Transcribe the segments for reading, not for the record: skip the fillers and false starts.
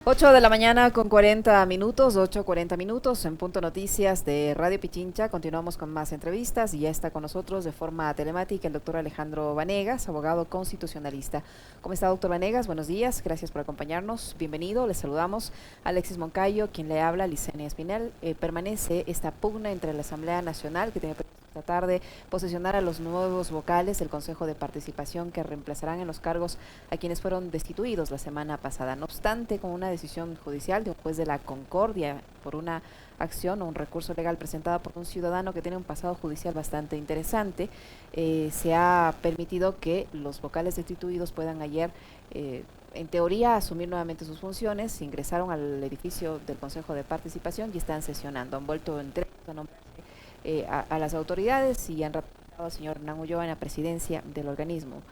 8 de la mañana con 40 minutos, 8:40 en Punto Noticias de Radio Pichincha. Continuamos con más entrevistas y ya está con nosotros de forma telemática el doctor Alejandro Vanegas, abogado constitucionalista. ¿Cómo está, doctor Vanegas? Buenos días, gracias por acompañarnos. Bienvenido, les saludamos. Alexis Moncayo, quien le habla, Licenia Espinel. Permanece esta pugna entre la Asamblea Nacional, que tiene esta tarde posesionar a los nuevos vocales del Consejo de Participación que reemplazarán en los cargos a quienes fueron destituidos la semana pasada. No obstante, con una decisión judicial de un juez de la Concordia por una acción o un recurso legal presentado por un ciudadano que tiene un pasado judicial bastante interesante, se ha permitido que los vocales destituidos puedan ayer en teoría asumir nuevamente sus funciones. Ingresaron al edificio del Consejo de Participación y están sesionando. Han vuelto entre a las autoridades y han ratificado al señor Hernán Ulloa en la presidencia del organismo.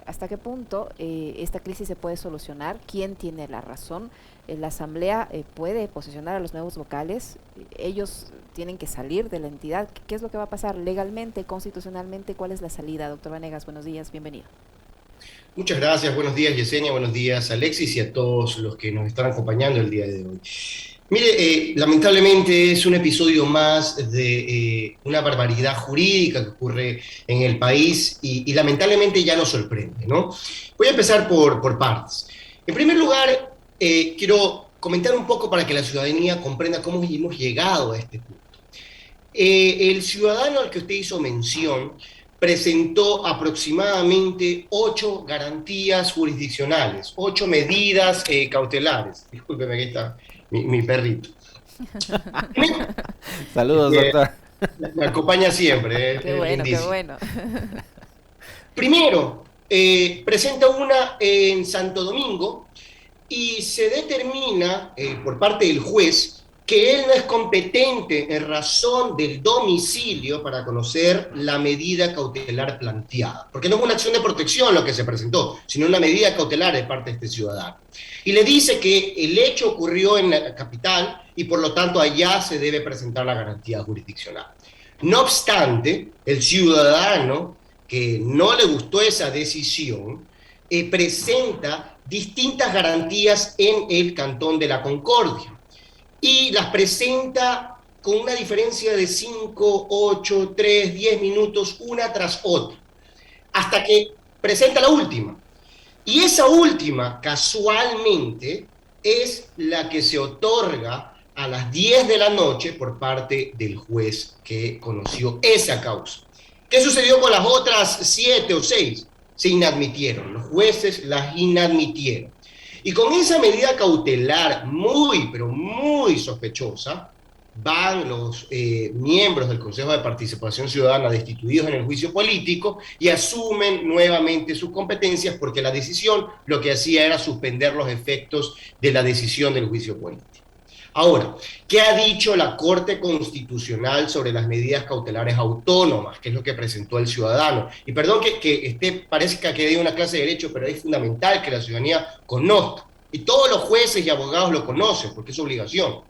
¿Hasta qué punto esta crisis se puede solucionar? ¿Quién tiene la razón? La Asamblea puede posesionar a los nuevos vocales. Ellos tienen que salir de la entidad. ¿Qué es lo que va a pasar legalmente, constitucionalmente? ¿Cuál es la salida? Doctor Vanegas, buenos días, bienvenido. Muchas gracias, buenos días Yesenia, buenos días Alexis y a todos los que nos están acompañando el día de hoy. Mire, lamentablemente es un episodio más de una barbaridad jurídica que ocurre en el país y lamentablemente ya nos sorprende, ¿no? Voy a empezar por partes. En primer lugar, quiero comentar un poco para que la ciudadanía comprenda cómo hemos llegado a este punto. El ciudadano al que usted hizo mención presentó aproximadamente 8 garantías jurisdiccionales, 8 medidas cautelares. Discúlpeme, aquí está mi perrito. Saludos, doctor. Me acompaña siempre, Qué bueno, qué lindísimo. bueno. Primero, presenta una en Santo Domingo y se determina por parte del juez que él no es competente en razón del domicilio para conocer la medida cautelar planteada, porque no es una acción de protección lo que se presentó, sino una medida cautelar de parte de este ciudadano. Y le dice que el hecho ocurrió en la capital y por lo tanto allá se debe presentar la garantía jurisdiccional. No obstante, el ciudadano que no le gustó esa decisión presenta distintas garantías en el Cantón de la Concordia y las presenta con una diferencia de 5, 8, 3, 10 minutos, una tras otra, hasta que presenta la última. Y esa última, casualmente, es la que se otorga a las 10 de la noche por parte del juez que conoció esa causa. ¿Qué sucedió con las otras 7 o 6? Se inadmitieron, los jueces las inadmitieron. Y con esa medida cautelar muy, pero muy sospechosa, van los miembros del Consejo de Participación Ciudadana destituidos en el juicio político y asumen nuevamente sus competencias porque la decisión lo que hacía era suspender los efectos de la decisión del juicio político. Ahora, ¿qué ha dicho la Corte Constitucional sobre las medidas cautelares autónomas, que es lo que presentó el ciudadano? Y perdón que parezca que dé una clase de derecho, pero es fundamental que la ciudadanía conozca. Y todos los jueces y abogados lo conocen, porque es obligación.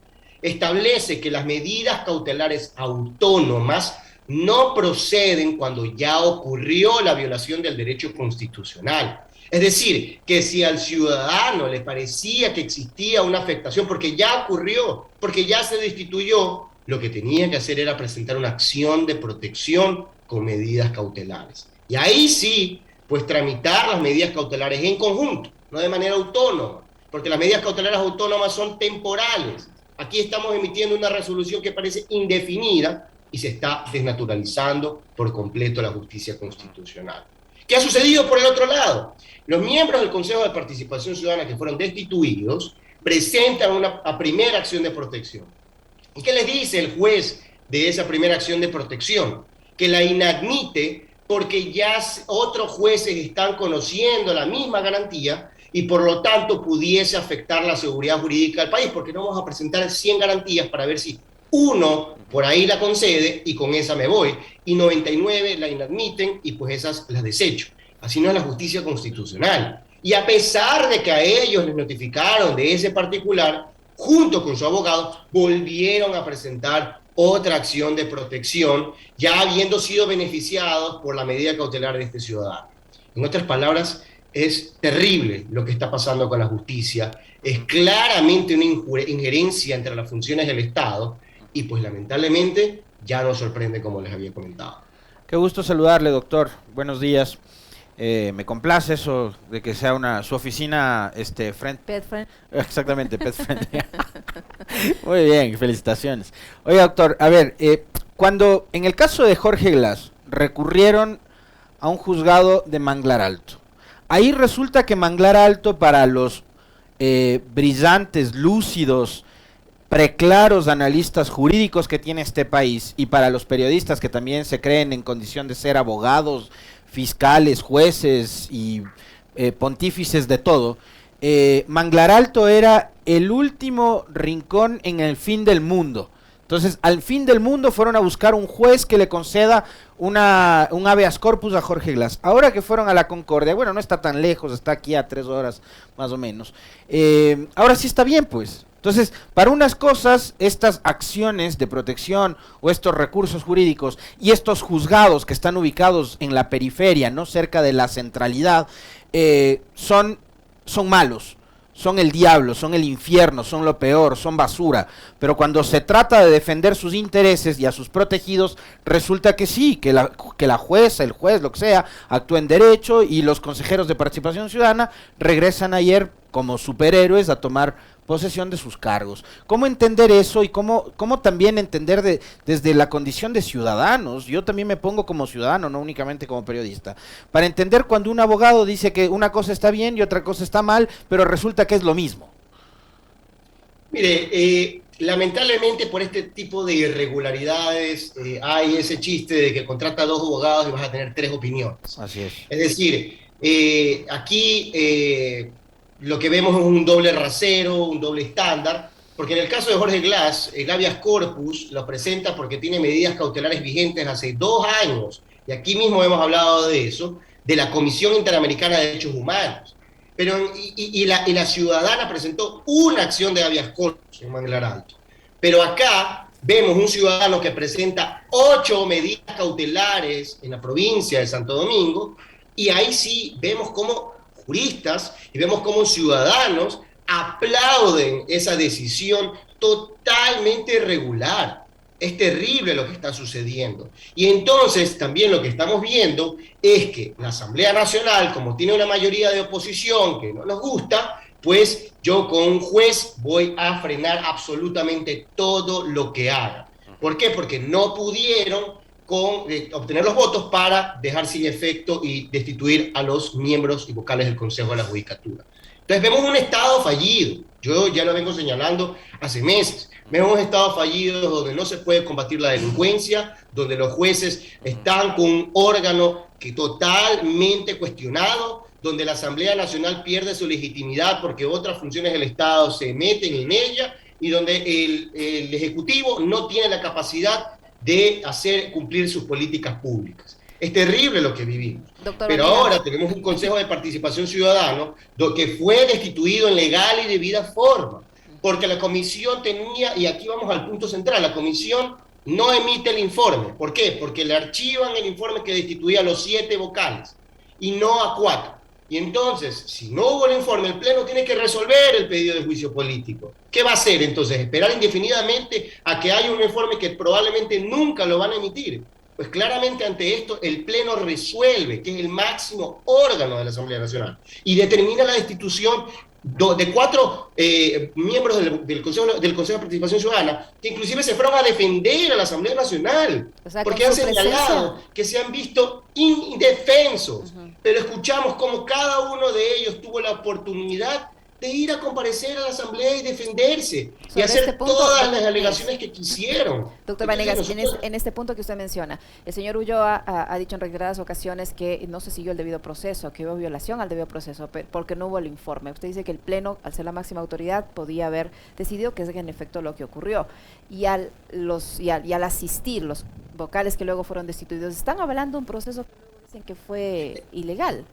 Establece que las medidas cautelares autónomas no proceden cuando ya ocurrió la violación del derecho constitucional. Es decir, que si al ciudadano le parecía que existía una afectación, porque ya ocurrió, porque ya se destituyó, lo que tenía que hacer era presentar una acción de protección con medidas cautelares. Y ahí sí, pues tramitar las medidas cautelares en conjunto, no de manera autónoma, porque las medidas cautelares autónomas son temporales. Aquí estamos emitiendo una resolución que parece indefinida y se está desnaturalizando por completo la justicia constitucional. ¿Qué ha sucedido por el otro lado? Los miembros del Consejo de Participación Ciudadana que fueron destituidos presentan una primera acción de protección. ¿Y qué les dice el juez de esa primera acción de protección? Que la inadmite porque ya otros jueces están conociendo la misma garantía y por lo tanto pudiese afectar la seguridad jurídica del país, porque no vamos a presentar 100 garantías para ver si uno por ahí la concede y con esa me voy, y 99 la inadmiten y pues esas las desecho. Así no es la justicia constitucional. Y a pesar de que a ellos les notificaron de ese particular, junto con su abogado, volvieron a presentar otra acción de protección, ya habiendo sido beneficiados por la medida cautelar de este ciudadano. En otras palabras, Es terrible lo que está pasando con la justicia, es claramente una injerencia entre las funciones del Estado y pues lamentablemente ya nos sorprende como les había comentado. Qué gusto saludarle, doctor. Buenos días. Me complace eso de que sea su oficina, Pet friend. Exactamente, pet friendly. Muy bien, felicitaciones. Oye, doctor, a ver, cuando en el caso de Jorge Glass recurrieron a un juzgado de Manglar Alto, ahí resulta que Manglar Alto para los brillantes, lúcidos, preclaros analistas jurídicos que tiene este país y para los periodistas que también se creen en condición de ser abogados, fiscales, jueces y pontífices de todo, Manglar Alto era el último rincón en el fin del mundo. Entonces, al fin del mundo fueron a buscar un juez que le conceda un habeas corpus a Jorge Glass. Ahora que fueron a la Concordia, bueno, no está tan lejos, está aquí a 3 horas más o menos. Ahora sí está bien, pues. Entonces, para unas cosas, estas acciones de protección o estos recursos jurídicos y estos juzgados que están ubicados en la periferia, no cerca de la centralidad, son malos. Son el diablo, son el infierno, son lo peor, son basura. Pero cuando se trata de defender sus intereses y a sus protegidos, resulta que sí, que la jueza, el juez, lo que sea, actúa en derecho y los consejeros de participación ciudadana regresan ayer como superhéroes a tomar posesión de sus cargos. ¿Cómo entender eso y cómo también entender desde la condición de ciudadanos? Yo también me pongo como ciudadano, no únicamente como periodista, para entender cuando un abogado dice que una cosa está bien y otra cosa está mal, pero resulta que es lo mismo. Mire, lamentablemente por este tipo de irregularidades hay ese chiste de que contrata a 2 abogados y vas a tener 3 opiniones. Así es. Es decir, aquí lo que vemos es un doble rasero, un doble estándar, porque en el caso de Jorge Glass, el habeas corpus lo presenta porque tiene medidas cautelares vigentes hace 2 años, y aquí mismo hemos hablado de eso, de la Comisión Interamericana de Derechos Humanos. Pero, la ciudadana presentó una acción de habeas corpus en Manglar Alto. Pero acá vemos un ciudadano que presenta 8 medidas cautelares en la provincia de Santo Domingo, y ahí sí vemos cómo juristas y vemos cómo ciudadanos aplauden esa decisión totalmente irregular. Es terrible lo que está sucediendo. Y entonces también lo que estamos viendo es que la Asamblea Nacional, como tiene una mayoría de oposición que no nos gusta, pues yo con un juez voy a frenar absolutamente todo lo que haga. ¿Por qué? Porque no pudieron obtener los votos para dejar sin efecto y destituir a los miembros y vocales del Consejo de la Judicatura. Entonces vemos un Estado fallido, yo ya lo vengo señalando hace meses, vemos un Estado fallido donde no se puede combatir la delincuencia, donde los jueces están con un órgano que totalmente cuestionado, donde la Asamblea Nacional pierde su legitimidad porque otras funciones del Estado se meten en ella y donde el Ejecutivo no tiene la capacidad de hacer cumplir sus políticas públicas. Es terrible lo que vivimos. Doctor Pero Vanegas, ahora tenemos un Consejo de Participación Ciudadana que fue destituido en legal y debida forma, porque la comisión tenía, y aquí vamos al punto central, la comisión no emite el informe. ¿Por qué? Porque le archivan el informe que destituía a los 7 vocales y no a 4. Y entonces, si no hubo el informe, el Pleno tiene que resolver el pedido de juicio político. ¿Qué va a hacer entonces? ¿Esperar indefinidamente a que haya un informe que probablemente nunca lo van a emitir? Pues claramente ante esto el Pleno resuelve, que es el máximo órgano de la Asamblea Nacional, y determina la destitución de 4 miembros del Consejo de Participación Ciudadana, que inclusive se fueron a defender a la Asamblea Nacional, o sea, porque han señalado que se han visto indefensos, pero escuchamos como cada uno de ellos tuvo la oportunidad de ir a comparecer a la Asamblea y defenderse y hacer todas las alegaciones que quisieron. Doctor Vanegas, en este punto que usted menciona, el señor Ulloa ha dicho en reiteradas ocasiones que no se siguió el debido proceso, que hubo violación al debido proceso, porque no hubo el informe. Usted dice que el Pleno, al ser la máxima autoridad, podía haber decidido que es en efecto lo que ocurrió. Y al asistir los vocales que luego fueron destituidos, están avalando un proceso que dicen que fue ilegal.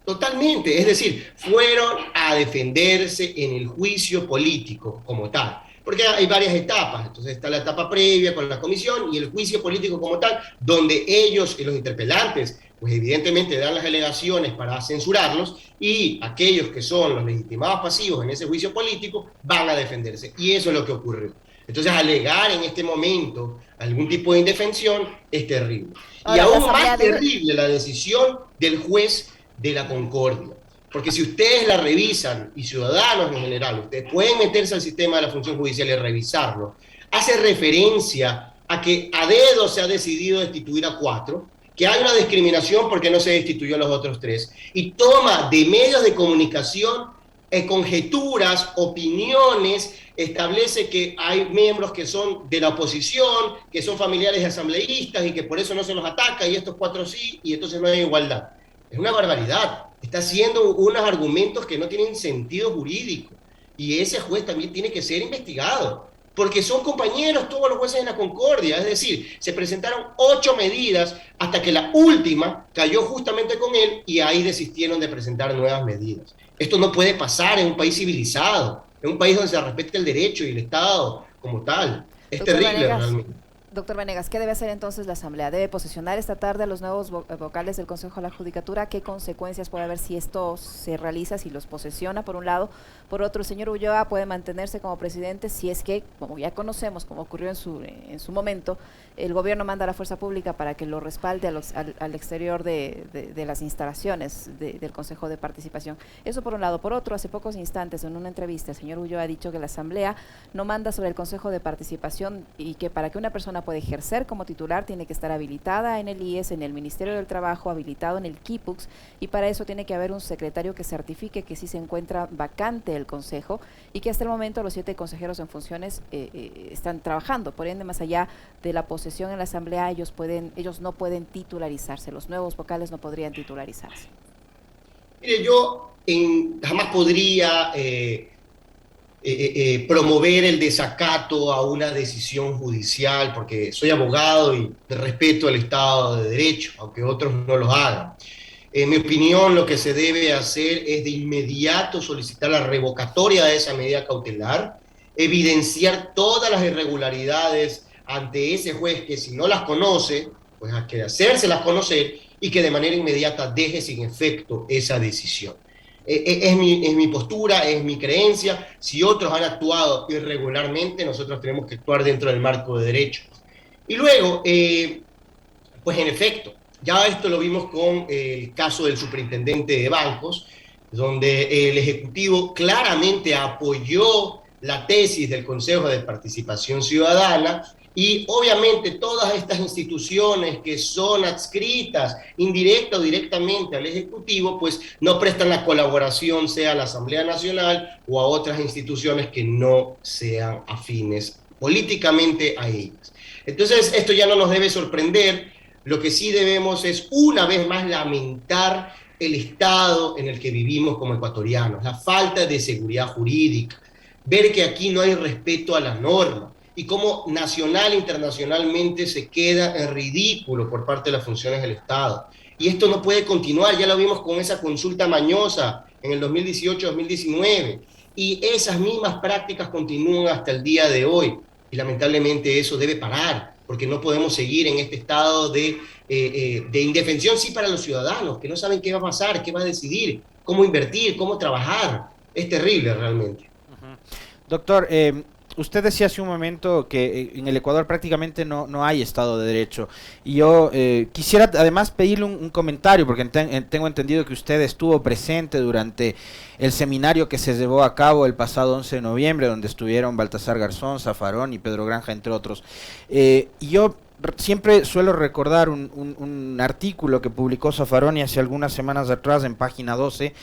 Totalmente, es decir, fueron a defenderse en el juicio político como tal, porque hay varias etapas. Entonces está la etapa previa con la comisión y el juicio político como tal, donde ellos, los interpelantes, pues evidentemente dan las alegaciones para censurarlos y aquellos que son los legitimados pasivos en ese juicio político van a defenderse. Y eso es lo que ocurrió. Entonces, alegar en este momento algún tipo de indefensión es terrible. Y aún más terrible la decisión del juez de la Concordia. Porque si ustedes la revisan, y ciudadanos en general, ustedes pueden meterse al sistema de la función judicial y revisarlo, hace referencia a que a dedo se ha decidido destituir a 4, que hay una discriminación porque no se destituyó a los otros 3, y toma de medios de comunicación conjeturas, opiniones, establece que hay miembros que son de la oposición, que son familiares de asambleístas y que por eso no se los ataca, y estos 4 sí, y entonces no hay igualdad. Es una barbaridad. Está haciendo unos argumentos que no tienen sentido jurídico. Y ese juez también tiene que ser investigado, porque son compañeros todos los jueces en la Concordia. Es decir, se presentaron 8 medidas hasta que la última cayó justamente con él y ahí desistieron de presentar nuevas medidas. Esto no puede pasar en un país civilizado, en un país donde se respete el derecho y el Estado como tal. Es terrible realmente. Doctor Vanegas, ¿qué debe hacer entonces la Asamblea? ¿Debe posesionar esta tarde a los nuevos vocales del Consejo de la Judicatura? ¿Qué consecuencias puede haber si esto se realiza, si los posesiona, por un lado? Por otro, el señor Ulloa puede mantenerse como presidente si es que, como ya conocemos, como ocurrió en su momento, el gobierno manda a la fuerza pública para que lo respalde al exterior de las instalaciones del Consejo de Participación. Eso por un lado. Por otro, hace pocos instantes, en una entrevista, el señor Ulloa ha dicho que la Asamblea no manda sobre el Consejo de Participación y que para que una persona pueda ejercer como titular tiene que estar habilitada en el IES, en el Ministerio del Trabajo, habilitado en el KIPUX, y para eso tiene que haber un secretario que certifique que sí se encuentra vacante el Consejo y que hasta el momento los 7 consejeros en funciones están trabajando. Por ende, más allá de la posesión en la Asamblea, ellos no pueden titularizarse, los nuevos vocales no podrían titularizarse. Mire, yo jamás podría promover el desacato a una decisión judicial, porque soy abogado y respeto el Estado de Derecho, aunque otros no lo hagan. En mi opinión, lo que se debe hacer es de inmediato solicitar la revocatoria de esa medida cautelar, evidenciar todas las irregularidades ante ese juez que, si no las conoce, pues hay que hacérselas conocer y que de manera inmediata deje sin efecto esa decisión. Es mi postura, es mi creencia. Si otros han actuado irregularmente, nosotros tenemos que actuar dentro del marco de derecho. Y luego, pues en efecto, ya esto lo vimos con el caso del superintendente de bancos, donde el Ejecutivo claramente apoyó la tesis del Consejo de Participación Ciudadana, y obviamente todas estas instituciones que son adscritas indirecta o directamente al Ejecutivo, pues no prestan la colaboración, sea a la Asamblea Nacional o a otras instituciones que no sean afines políticamente a ellas. Entonces, esto ya no nos debe sorprender. Lo que sí debemos es, una vez más, lamentar el estado en el que vivimos como ecuatorianos, la falta de seguridad jurídica, ver que aquí no hay respeto a la norma, y cómo nacional e internacionalmente se queda en ridículo por parte de las funciones del Estado. Y esto no puede continuar, ya lo vimos con esa consulta mañosa en el 2018-2019, y esas mismas prácticas continúan hasta el día de hoy, y lamentablemente eso debe parar, porque no podemos seguir en este estado de indefensión, sí, para los ciudadanos, que no saben qué va a pasar, qué va a decidir, cómo invertir, cómo trabajar. Es terrible realmente. Doctor, usted decía hace un momento que en el Ecuador prácticamente no hay Estado de Derecho, y yo quisiera además pedirle un comentario, porque tengo entendido que usted estuvo presente durante el seminario que se llevó a cabo el pasado 11 de noviembre, donde estuvieron Baltasar Garzón, Zaffaroni y Pedro Granja, entre otros. Y yo siempre suelo recordar un artículo que publicó Zaffaroni hace algunas semanas atrás en página 12,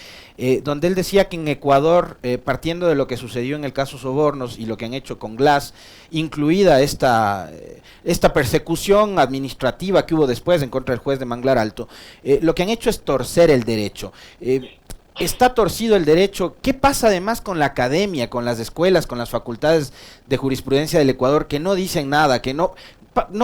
donde él decía que en Ecuador, partiendo de lo que sucedió en el caso Sobornos y lo que han hecho con Glass, incluida esta persecución administrativa que hubo después en contra del juez de Manglar Alto, lo que han hecho es torcer el derecho. Está torcido el derecho. ¿Qué pasa además con la academia, con las escuelas, con las facultades de jurisprudencia del Ecuador, que no dicen nada, que no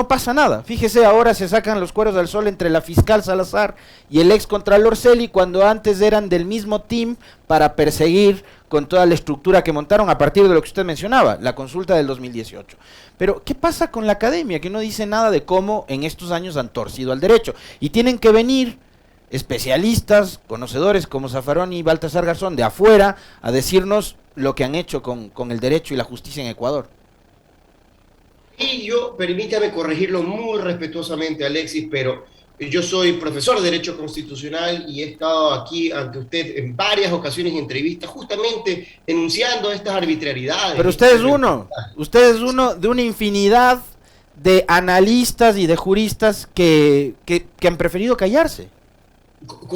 pasa nada? Fíjese, ahora se sacan los cueros al sol entre la fiscal Salazar y el ex contralor Celi, cuando antes eran del mismo team para perseguir con toda la estructura que montaron a partir de lo que usted mencionaba, la consulta del 2018. Pero, ¿qué pasa con la academia, que no dice nada de cómo en estos años han torcido al derecho? Y tienen que venir especialistas, conocedores como Zaffaroni y Baltasar Garzón de afuera a decirnos lo que han hecho con el derecho y la justicia en Ecuador. Y yo, permítame corregirlo muy respetuosamente, Alexis, pero yo soy profesor de Derecho Constitucional y he estado aquí ante usted en varias ocasiones en entrevistas justamente denunciando estas arbitrariedades. Pero usted es uno de una infinidad de analistas y de juristas que han preferido callarse.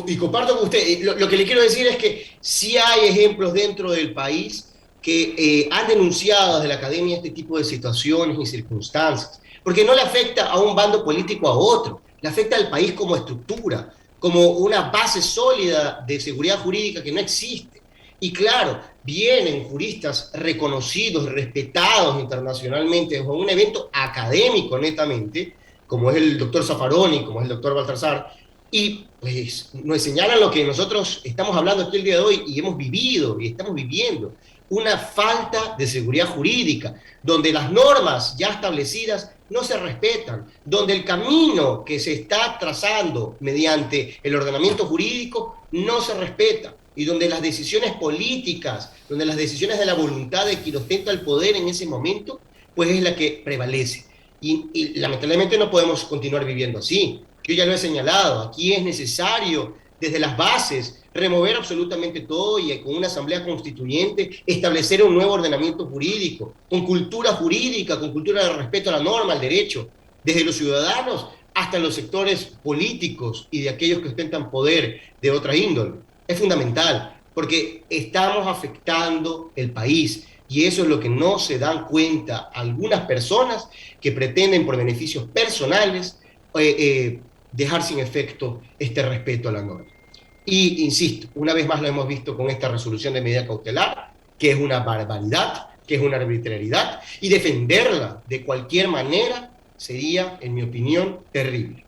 Y comparto con usted, lo que le quiero decir es que sí hay ejemplos dentro del país que han denunciado desde la academia este tipo de situaciones y circunstancias, porque no le afecta a un bando político a otro, le afecta al país como estructura, como una base sólida de seguridad jurídica que no existe. Y claro, vienen juristas reconocidos, respetados internacionalmente, con un evento académico netamente, como es el doctor Zaffaroni, como es el doctor Baltasar, y pues nos señalan lo que nosotros estamos hablando aquí el día de hoy y hemos vivido y estamos viviendo, una falta de seguridad jurídica, donde las normas ya establecidas no se respetan, donde el camino que se está trazando mediante el ordenamiento jurídico no se respeta, y donde las decisiones políticas, donde las decisiones de la voluntad de quien ostenta el poder en ese momento, pues es la que prevalece. Y lamentablemente no podemos continuar viviendo así. Yo ya lo he señalado, aquí es necesario desde las bases remover absolutamente todo y con una asamblea constituyente establecer un nuevo ordenamiento jurídico, con cultura jurídica, con cultura de respeto a la norma, al derecho, desde los ciudadanos hasta los sectores políticos y de aquellos que ostentan poder de otra índole. Es fundamental, porque estamos afectando el país y eso es lo que no se dan cuenta algunas personas que pretenden por beneficios personales dejar sin efecto este respeto a la norma. Y insisto, una vez más lo hemos visto con esta resolución de medida cautelar, que es una barbaridad, que es una arbitrariedad, y defenderla de cualquier manera sería, en mi opinión, terrible.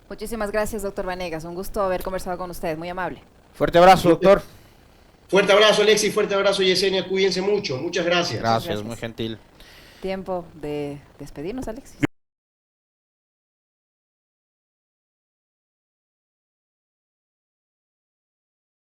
Muchísimas gracias, doctor Vanegas. Un gusto haber conversado con usted. Muy amable. Fuerte abrazo, doctor. Fuerte abrazo, Alexis. Fuerte abrazo, Yesenia. Cuídense mucho. Muchas gracias. Gracias, muy gentil. Tiempo de despedirnos, Alexis.